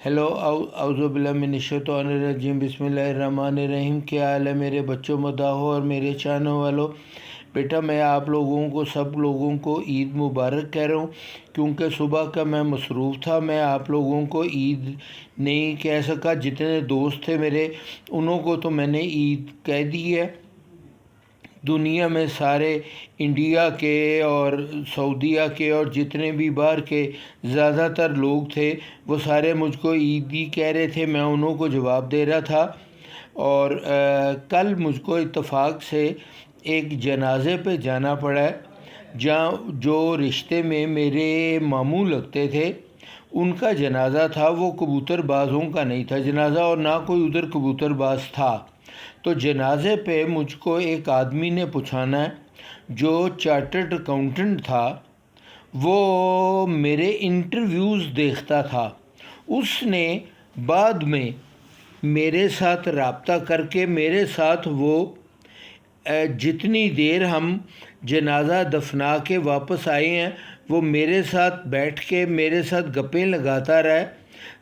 Hello औज़ु बिल्लाहि मिनश्शैतानिर्रजीम बिस्मिल्लाहिर्रहमानिर्रहीम। क्या हाल है मेरे बच्चों, मदाहो और मेरे चाहने वालों। बेटा, मैं आप लोगों को सब लोगों को ईद मुबारक कह रहा हूँ, क्योंकि सुबह का मैं मसरूफ़ था। मैं आप लोगों को ईद नहीं कह सका। जितने दोस्त थे मेरे, उन्हों को तो मैंने ईद कह दी है। दुनिया में सारे इंडिया के और सऊदीया के और जितने भी बाहर के ज़्यादातर लोग थे, वो सारे मुझको ईदी कह रहे थे। मैं उन्हों को जवाब दे रहा था। और कल मुझको इत्तेफाक से एक जनाजे पे जाना पड़ा है, जहाँ जो रिश्ते में मेरे मामू लगते थे, उनका जनाजा था। वो कबूतरबाज़ों का नहीं था जनाजा, और ना कोई उधर कबूतरबाज था। तो जनाजे पे मुझको एक आदमी ने पूछाना है, जो चार्टर्ड अकाउंटेंट था। वो मेरे इंटरव्यूज़ देखता था। उसने बाद में मेरे साथ रब्ता करके मेरे साथ वो जितनी देर हम जनाजा दफना के वापस आए हैं, वो मेरे साथ बैठ के मेरे साथ गप्पें लगाता रहा।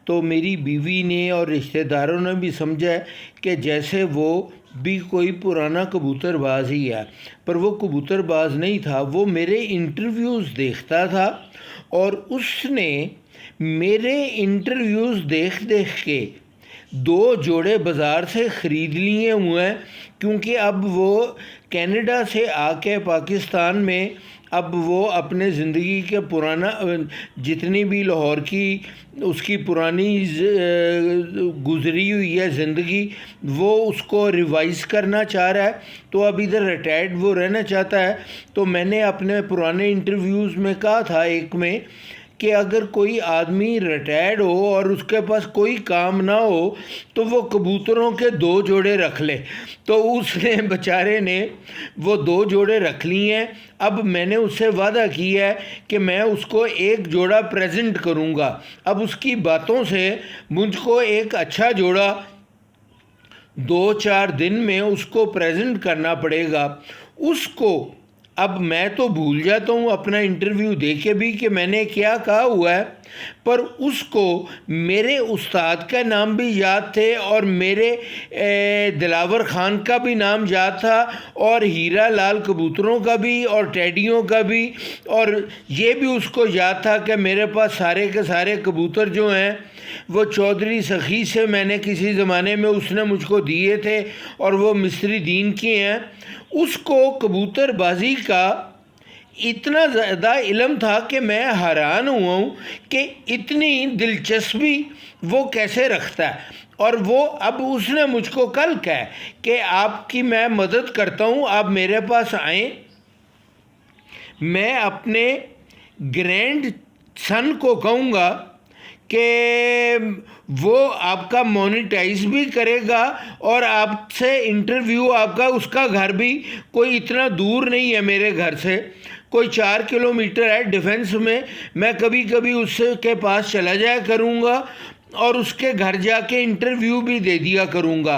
तो मेरी बीवी ने और रिश्तेदारों ने भी समझा कि जैसे वो भी कोई पुराना कबूतरबाज ही है, पर वो कबूतरबाज नहीं था। वो मेरे इंटरव्यूज़ देखता था, और उसने मेरे इंटरव्यूज़ देख देख के 2 जोड़े बाज़ार से ख़रीद लिए हुए हैं, क्योंकि अब वो कनाडा से आके पाकिस्तान में अब वो अपने ज़िंदगी के पुराना जितनी भी लाहौर की उसकी पुरानी गुज़री हुई है ज़िंदगी, वो उसको रिवाइज़ करना चाह रहा है। तो अब इधर रिटायर्ड वो रहना चाहता है। तो मैंने अपने पुराने इंटरव्यूज़ में कहा था एक में कि अगर कोई आदमी रिटायर्ड हो और उसके पास कोई काम ना हो, तो वो कबूतरों के 2 जोड़े रख ले। तो उसने बेचारे ने वो 2 जोड़े रख लिए हैं। अब मैंने उससे वादा किया है कि मैं उसको 1 जोड़ा प्रेजेंट करूँगा। अब उसकी बातों से मुझको एक अच्छा जोड़ा 2-4 दिन में उसको प्रेजेंट करना पड़ेगा। उसको अब मैं तो भूल जाता हूँ अपना इंटरव्यू दे के भी कि मैंने क्या कहा हुआ है, पर उसको मेरे उस्ताद का नाम भी याद थे, और मेरे दिलावर ख़ान का भी नाम याद था, और हीरा लाल कबूतरों का भी, और टेडियों का भी। और ये भी उसको याद था कि मेरे पास सारे के सारे कबूतर जो हैं वो चौधरी सखी से मैंने किसी ज़माने में उसने मुझको दिए थे, और वो मिस्री दीन के हैं। उसको कबूतरबाजी का इतना ज़्यादा इल्म था कि मैं हैरान हुआ हूँ कि इतनी दिलचस्पी वो कैसे रखता है। और वो अब उसने मुझको कल कहा कि आपकी मैं मदद करता हूँ, आप मेरे पास आएँ। मैं अपने ग्रैंड सन को कहूँगा कि वो आपका मोनेटाइज भी करेगा, और आपसे इंटरव्यू आपका, उसका घर भी कोई इतना दूर नहीं है मेरे घर से, कोई 4 किलोमीटर है डिफेंस में। मैं कभी कभी उससे के पास चला जाया करूँगा, और उसके घर जाके इंटरव्यू भी दे दिया करूँगा।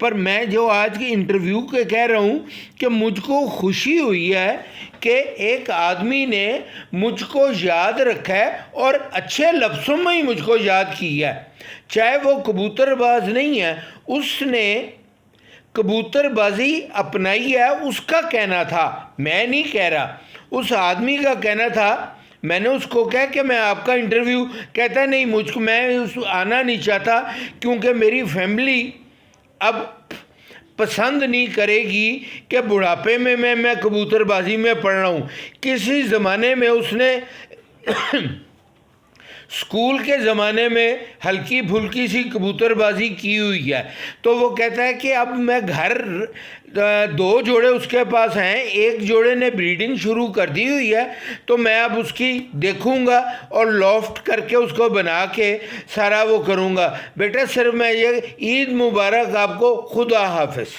पर मैं जो आज के इंटरव्यू के कह रहा हूँ कि मुझको खुशी हुई है कि एक आदमी ने मुझको याद रखा है, और अच्छे लफ्ज़ों में ही मुझको याद किया है। चाहे वो कबूतरबाज नहीं है, उसने कबूतरबाजी अपनाई है, उसका कहना था, मैं नहीं कह रहा, उस आदमी का कहना था। मैंने उसको कहा कि मैं आपका इंटरव्यू, कहता नहीं मुझको, मैं उस आना नहीं चाहता, क्योंकि मेरी फैमिली अब पसंद नहीं करेगी कि बुढ़ापे में मैं कबूतरबाजी में पड़ रहा हूँ। किसी ज़माने में उसने स्कूल के ज़माने में हल्की फुल्की सी कबूतरबाजी की हुई है। तो वो कहता है कि अब मैं घर 2 जोड़े उसके पास हैं, 1 जोड़े ने ब्रीडिंग शुरू कर दी हुई है, तो मैं अब उसकी देखूंगा और लॉफ्ट करके उसको बना के सारा वो करूंगा। बेटा, सिर्फ मैं ये ईद मुबारक आपको, खुदा हाफिज़।